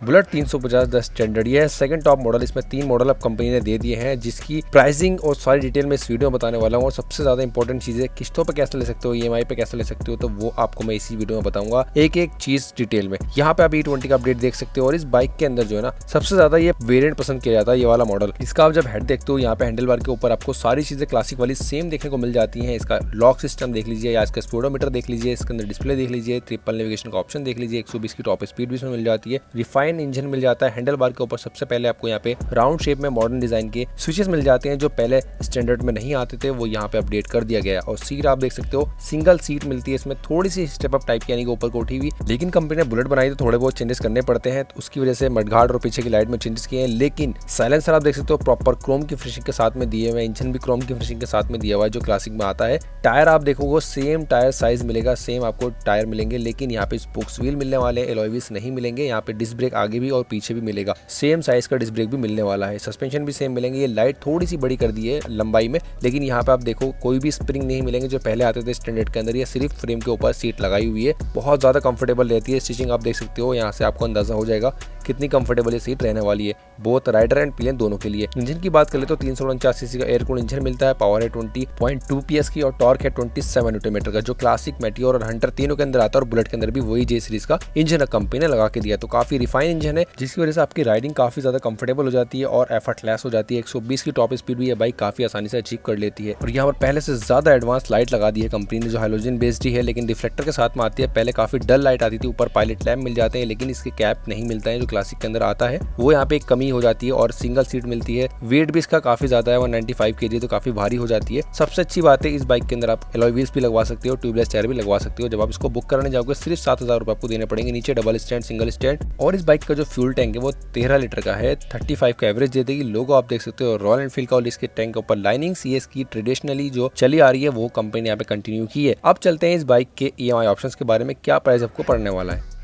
Bullet 350 the standard, ये है second top model. इसमें 3 मॉडल अब कंपनी ने दे दिए हैं, जिसकी प्राइसिंग और सारी डिटेल में इस वीडियो में बताने वाला हूँ। और सबसे ज्यादा इंपॉर्टेंट चीज़ है, किस्तों पे कैसे ले सकते हो, EMI पे कैसे ले सकते हो, तो वो आपको मैं इसी वीडियो में बताऊंगा एक एक चीज डिटेल में। यहाँ पे आप E20 का अपडेट देख सकते हो। और इस बाइक के अंदर जो है ना, सबसे ज्यादा ये वेरिएंट पसंद किया जाता है, ये वाला मॉडल। इसका आप जब हेड देखते हो, यहाँ पे हैंडल बार के ऊपर आपको सारी चीजें क्लासिक वाली सेम देखने को मिल जाती है। इसका लॉक सिस्टम देख लीजिए, या इसका स्पीडोमीटर देख लीजिए, इसके अंदर डिस्प्ले देख लीजिए, ट्रिपल नेविगेशन का ऑप्शन देख लीजिए, 120 की टॉप स्पीड भी इसमें मिल जाती है, रिफाइन इंजन मिल जाता है। हैंडल बार के ऊपर सबसे पहले आपको यहाँ पे राउंड शेप में मॉडर्न डिजाइन के स्विचेस मिल जाते हैं, जो पहले स्टैंडर्ड में नहीं आते थे, वो यहाँ पे अपडेट कर दिया गया है। और सीट आप देख सकते हो, सिंगल सीट मिलती है इसमें, थोड़ी सी स्टेप अप टाइप की, यानी कि ऊपर को उठी हुई। लेकिन कंपनी ने बुलेट बनाई तो थोड़े बहुत चेंजेस करने पड़ते हैं, तो उसकी वजह से मडगार्ड और पीछे की लाइट में चेंजेस किए हैं। लेकिन साइलेंसर आप देख सकते हो प्रॉपर क्रोम की फिनिशिंग के साथ में दिए हुए, इंजन भी क्रोम की फिनिशिंग के साथ में दिया हुआ है, जो क्लासिक में आता है। टायर आप देखोगे सेम टायर साइज मिलेगा, सेम आपको टायर मिलेंगे, लेकिन यहाँ पे स्पोक्स व्हील मिलने वाले हैं, एलॉय व्हील्स नहीं मिलेंगे। यहाँ पे डिस्क ब्रेक आगे भी और पीछे भी मिलेगा, सेम साइज का डिस्क ब्रेक भी मिलने वाला है। सस्पेंशन भी सेम मिलेंगे। ये लाइट थोड़ी सी बड़ी कर दी है लंबाई में, लेकिन यहाँ पे आप देखो कोई भी स्प्रिंग नहीं मिलेंगे जो पहले आते थे स्टैंडर्ड के अंदर। ये सिर्फ फ्रेम के ऊपर सीट लगाई हुई है, बहुत ज्यादा कंफर्टेबल रहती है। स्टिचिंग आप देख सकते हो, यहाँ से आपको अंदाजा हो जाएगा कितनी कंफर्टेबल ये सीट रहने वाली है, बोथ राइडर एंड पिलियन दोनों के लिए। इंजन की बात करें तो 349 सीसी का एयर कूल्ड इंजन मिलता है, पावर है 20.2 PS की, और टॉर्क है 27 Nm का, जो क्लासिक, मेटियोर और हंटर तीनों के अंदर आता है। और बुलेट के अंदर भी वही J सीरीज का इंजन कंपनी ने लगा के दिया, तो काफी रिफाइन इंजन है, जिसकी वजह से आपकी राइडिंग काफी ज्यादा कंफर्टेबल हो जाती है और एफर्टलेस हो जाती है। 120 की टॉप स्पीड भी ये बाइक काफी आसानी से अचीव कर लेती है। और यहाँ पर पहले से ज्यादा एडवांस लाइट लगा दी है कंपनी ने, जो हाइलोजन बेस्ड ही है, लेकिन रिफ्लेक्टर के साथ में आती है। पहले काफी डल लाइट आती थी, ऊपर पायलट लैम्प मिल जाते हैं, लेकिन इसके कैप नहीं मिलता है जो क्लासिक के अंदर आता है, वो यहाँ पे एक कमी हो जाती है। और सिंगल सीट मिलती है, वेट भी इसका काफी ज्यादा है, 195 kg, तो काफी भारी हो जाती है। सबसे अच्छी बात है, इस बाइक के अंदर आप एलॉय व्हील्स भी लगवा सकते हो, ट्यूबलेस टायर भी लगवा सकते हो। जब आप इसको बुक कराने जाओगे सिर्फ 7,000 रुपए आपको देने पड़ेंगे। नीचे डबल स्टैंड, सिंगल स्टैंड। और इस बाइक का जो फ्यूल टैंक है वो 13 लीटर का है, 35 का एवरेज दे देगी। लोगो आप देख सकते हो रॉयल एनफील्ड का, और इसके टैंक के ऊपर लाइनिंग CS की ट्रेडिशनली जो चली आ रही है, वो कंपनी ने यहाँ पे कंटिन्यू की है। अब चलते हैं इस बाइक के EMI ऑप्शंस के बारे में, क्या प्राइस आपको पड़ने वाला है।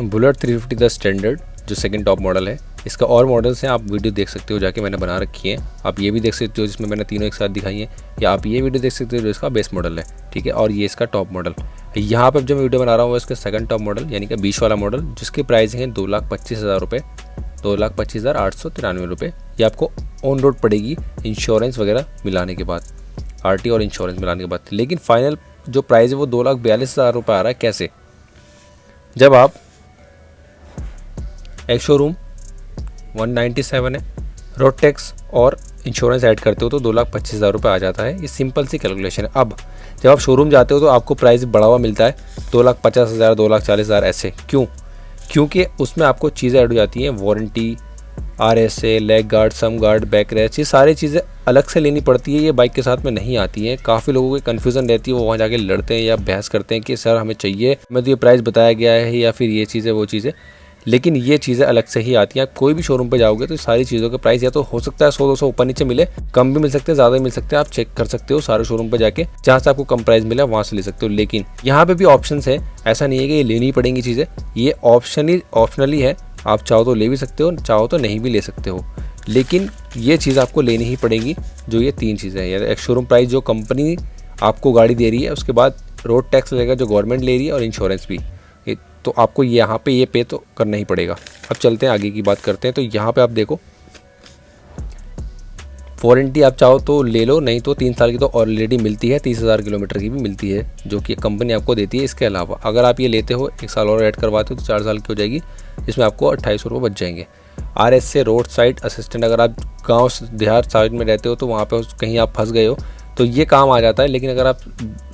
बुलेट 350 द स्टैंडर्ड जो सेकंड टॉप मॉडल है, इसका और मॉडल्स हैं, आप वीडियो देख सकते हो जाके, मैंने बना रखी है। आप ये भी देख सकते हो जिसमें मैंने तीनों एक साथ दिखाई है, या आप ये वीडियो देख सकते हो जो इसका बेस मॉडल है, ठीक है। और ये इसका टॉप मॉडल। यहाँ पर जो मैं वीडियो बना रहा हूँ वो इसका सेकंड टॉप मॉडल, यानी कि 20 वाला मॉडल, जिसकी प्राइसिंग है 2,25,000 रुपये, 2,25,893 रुपये। ये आपको ऑन रोड पड़ेगी इंश्योरेंस वगैरह मिलाने के बाद, RT और इंश्योरेंस मिलाने के बाद। लेकिन फाइनल जो प्राइस है वो 2,42,000 रुपये आ रहा है। कैसे? जब आप एक शोरूम 197 है, रोड टैक्स और इंश्योरेंस ऐड करते हो तो 2,25,000 रुपये आ जाता है। ये सिंपल सी कैलकुलेशन है। अब जब आप शोरूम जाते हो तो आपको प्राइस बढ़ा हुआ मिलता है, 2,50,000, 2,40,000 ऐसे। क्यों? क्योंकि उसमें आपको चीज़ें ऐड हो जाती हैं, वारंटी, RSA, लेग गार्ड, सम गार्ड, बैक रेस्ट, ये सारी चीज़ें अलग से लेनी पड़ती है। ये बाइक के साथ में नहीं आती है। काफ़ी लोगों को कन्फ्यूज़न रहती है, वो वहाँ जाके लड़ते हैं या बहस करते हैं कि सर हमें चाहिए, हमें तो ये प्राइस बताया गया है, या फिर ये चीज़ें वो चीज़ें। लेकिन ये चीज़ें अलग से ही आती हैं। आप कोई भी शोरूम पे जाओगे तो सारी चीज़ों का प्राइस या तो हो सकता है 100-200 ऊपर नीचे मिले, कम भी मिल सकते हैं, ज़्यादा भी मिल सकते हैं। आप चेक कर सकते हो सारे शोरूम पे जाके, जहाँ से आपको कम प्राइस मिला वहाँ से ले सकते हो। लेकिन यहाँ पे भी ऑप्शन है, ऐसा नहीं है कि ये लेनी पड़ेंगी चीज़ें, ये ऑप्शनली है। आप चाहो तो ले भी सकते हो, चाहो तो नहीं भी ले सकते हो, लेकिन ये चीज़ आपको लेनी ही पड़ेगी। जो ये 3 चीज़ें हैं, एक शोरूम प्राइस जो कंपनी आपको गाड़ी दे रही है, उसके बाद रोड टैक्स लगेगा जो गवर्नमेंट ले रही है, और इंश्योरेंस भी, तो आपको यहाँ पे ये पे तो करना ही पड़ेगा। अब चलते हैं आगे की बात करते हैं। तो यहाँ पे आप देखो, वारंटी आप चाहो तो ले लो, नहीं तो 3 साल की तो ऑलरेडी मिलती है, 30,000 किलोमीटर की भी मिलती है, जो कि कंपनी आपको देती है। इसके अलावा अगर आप ये लेते हो, 1 साल और ऐड करवाते हो तो 4 साल की हो जाएगी, जिसमें आपको 2800 रुपये बच जाएंगे। RSA रोड साइड असिस्टेंट, अगर आप गाँव देहात साइड में रहते हो तो वहाँ पर कहीं आप फंस गए हो तो ये काम आ जाता है। लेकिन अगर आप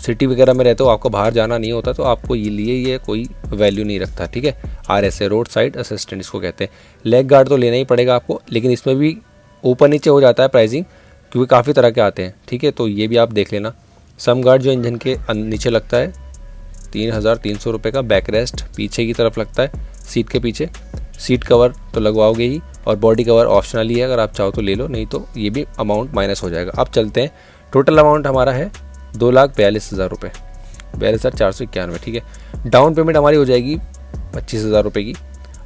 सिटी वगैरह में रहते हो, आपको बाहर जाना नहीं होता, तो आपको ये कोई वैल्यू नहीं रखता, ठीक है। RSA रोड साइड असिस्टेंट इसको कहते हैं। लेग गार्ड तो लेना ही पड़ेगा आपको, लेकिन इसमें भी ऊपर नीचे हो जाता है प्राइसिंग, क्योंकि काफ़ी तरह के आते हैं, ठीक है। तो ये भी आप देख लेना। सम गार्ड जो इंजन के नीचे लगता है 3,300 रुपये का, बैक रेस्ट पीछे की तरफ लगता है, सीट के पीछे। सीट कवर तो लगवाओगे ही, और बॉडी कवर ऑप्शनली है, अगर आप चाहो तो ले लो, नहीं तो ये भी अमाउंट माइनस हो जाएगा। अब चलते हैं, टोटल अमाउंट हमारा है 2,42,000 रुपये, 42,491, ठीक है। डाउन पेमेंट हमारी हो जाएगी 25,000 रुपये की।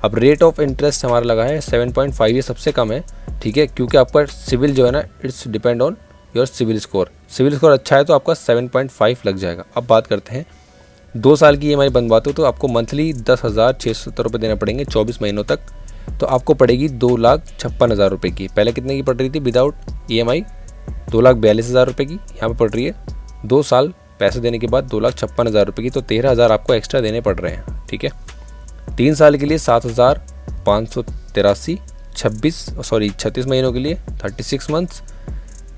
अब रेट ऑफ इंटरेस्ट हमारा लगा है 7.5, ये सबसे कम है, ठीक है, क्योंकि आपका सिविल जो है ना, it's depend on your CIBIL score. CIBIL score अच्छा है तो आपका 7.5 लग जाएगा। अब बात करते हैं, 2 साल की EMI बनवाते हो तो आपको मंथली 10,670 रुपये देना पड़ेंगे 24 महीनों तक। तो आपको पड़ेगी 2,56,000 रुपये की। पहले कितने की पड़ रही थी विदाउट EMI? 2,42,000 रुपये की। यहाँ पे पड़ रही है 2 साल पैसे देने के बाद 2,56,000 रुपये की, तो 13,000 आपको एक्स्ट्रा देने पड़ रहे हैं। ठीक है, 3 साल के लिए 7,583, 36 महीनों के लिए 36 मंथ्स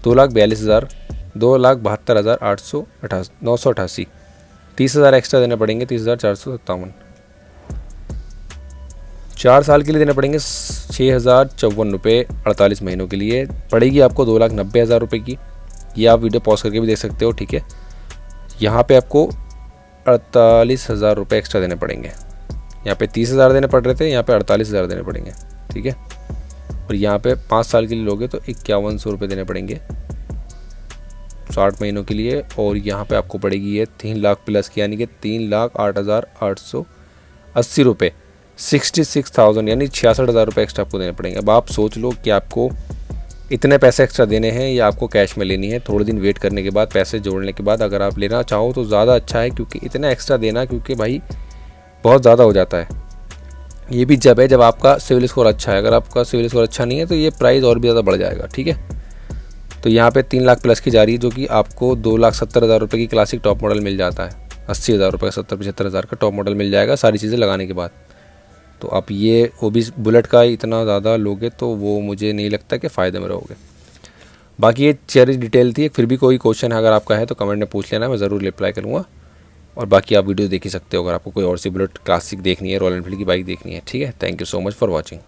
2,42,000, 2,72,988, 30,000 एक्स्ट्रा देने पड़ेंगे, 30,457। 4 साल के लिए देने पड़ेंगे 6,054 रुपये 48 महीनों के लिए, पड़ेगी आपको 2,90,000 रुपये की। ये आप वीडियो पॉज करके भी देख सकते हो। ठीक है, यहाँ पे आपको 48,000 रुपये एक्स्ट्रा देने पड़ेंगे। यहाँ पे 30,000 देने पड़ रहे थे, यहाँ पे 48,000 देने पड़ेंगे। ठीक है, और यहाँ पे 5 साल के लिए लोगे तो 5,100 रुपये देने पड़ेंगे 60 महीनों के लिए, और यहाँ पे आपको पड़ेगी ये 3 लाख प्लस की, यानी कि 3,08,880 रुपये, 66,000 यानी 66,000 रुपये एक्स्ट्रा आपको देने पड़ेंगे। अब आप सोच लो कि आपको इतने पैसे एक्स्ट्रा देने हैं या आपको कैश में लेनी है। थोड़े दिन वेट करने के बाद, पैसे जोड़ने के बाद अगर आप लेना चाहो तो ज़्यादा अच्छा है, क्योंकि इतना एक्स्ट्रा देना, क्योंकि भाई बहुत ज़्यादा हो जाता है। ये भी जब है जब आपका सिविल स्कोर अच्छा है। अगर आपका सिविल स्कोर अच्छा नहीं है तो ये प्राइस और भी ज़्यादा बढ़ जाएगा। ठीक है, तो यहाँ पे 3 लाख प्लस की जा रही है, जो कि आपको 2,70,000 रुपये की क्लासिक टॉप मॉडल मिल जाता है। 80,000 रुपये का 70-75,000 का टॉप मॉडल मिल जाएगा सारी चीज़ें लगाने के बाद। तो आप ये वो भी बुलेट का इतना ज़्यादा लोगे तो वो मुझे नहीं लगता कि फ़ायदे में रहोगे। बाकी ये सारी डिटेल थी। फिर भी कोई क्वेश्चन अगर आपका है तो कमेंट में पूछ लेना, मैं ज़रूर रिप्लाई करूँगा। और बाकी आप वीडियो देख ही सकते हो अगर आपको कोई और सी बुलेट क्लासिक देखनी है, रॉयल एनफील्ड की बाइक देखनी है। ठीक है, thank you so much for watching.